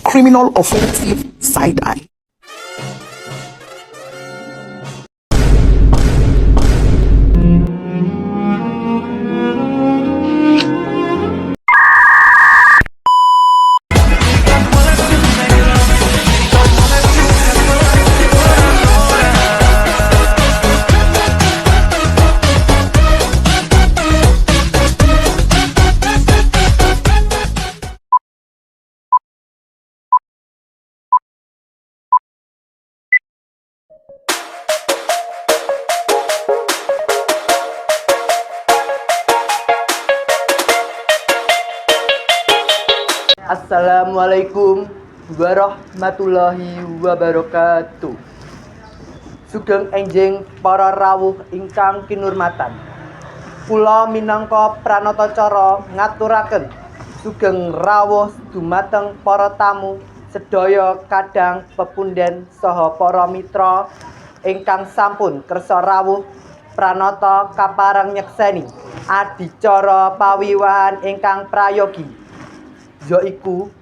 criminal offensive side eye. Assalamualaikum warahmatullahi wabarakatuh. Sugeng enjing para rawuh ingkang kinurmatan. Kula minangka pranatacara ngaturaken sugeng rawuh dumateng para tamu sedaya kadang pepunden saha para mitra ingkang sampun kersa rawuh pranata kapareng nyekseni adicara pawiwahan ingkang prayogi, yaiku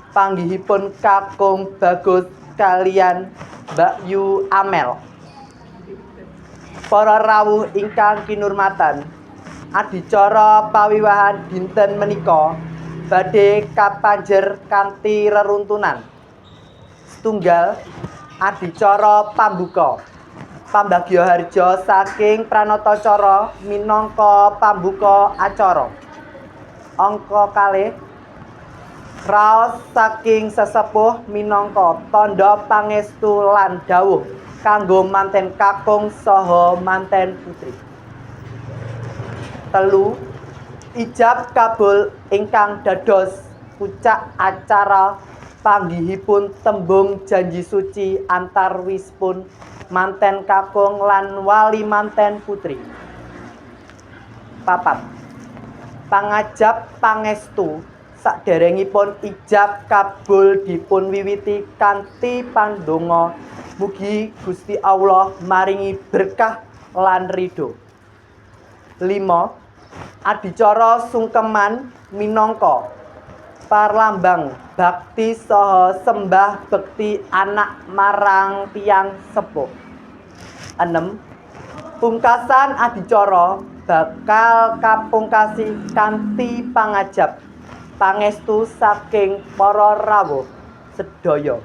panggihipun kakung Bagus kaliyan Mbak Yu Amel. Para rawuh ingkang kinurmatan, adicara pawiwahan dinten menika badhe kapanjer kanthi reruntunan. Setunggal adicara pambuka pambagya harja saking pranatacara minangka pambuka acara. Angka kalih raos saking sesepuh minangka tandha pangestu lan dawuh kanggo manten kakung saha manten putri. 3. Ijab kabul ingkang dados puncak acara panggihipun tembung janji suci antarwisipun manten kakung lan wali manten putri. 4. Pangajab pangestu saderengipun ijab kabul dipun wiwiti kanthi pandonga mugi Gusti Allah maringi berkah lan ridho. 5. Adicara sungkeman minangka parlambang bakti saha sembah bekti anak marang tiyang sepuh. 6. Pungkasan adicara bakal kapungkasi kanthi pangajab pangestu saking para rawuh sedaya.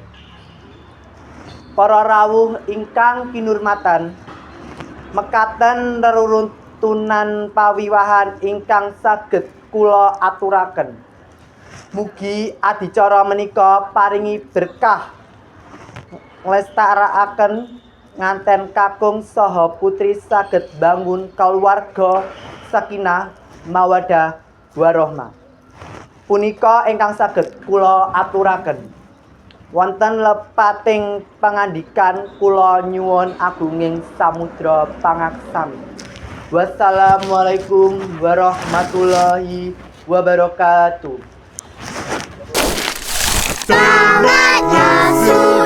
Para rawuh ingkang kinurmatan, mekaten reruntunan pawiwahan ingkang saged kula aturaken. Mugi adicara menika paringi berkah nglestarakaken nganten kakung saha putri saged bangun kaluwarga sakinah mawaddah warahmah. Punika ingkang saged kula aturaken. Wonten lepating pangandikan kula nyuwun agunging samudra pangaksami. Wassalamualaikum warahmatullahi wabarakatuh. Sahabat Rasul.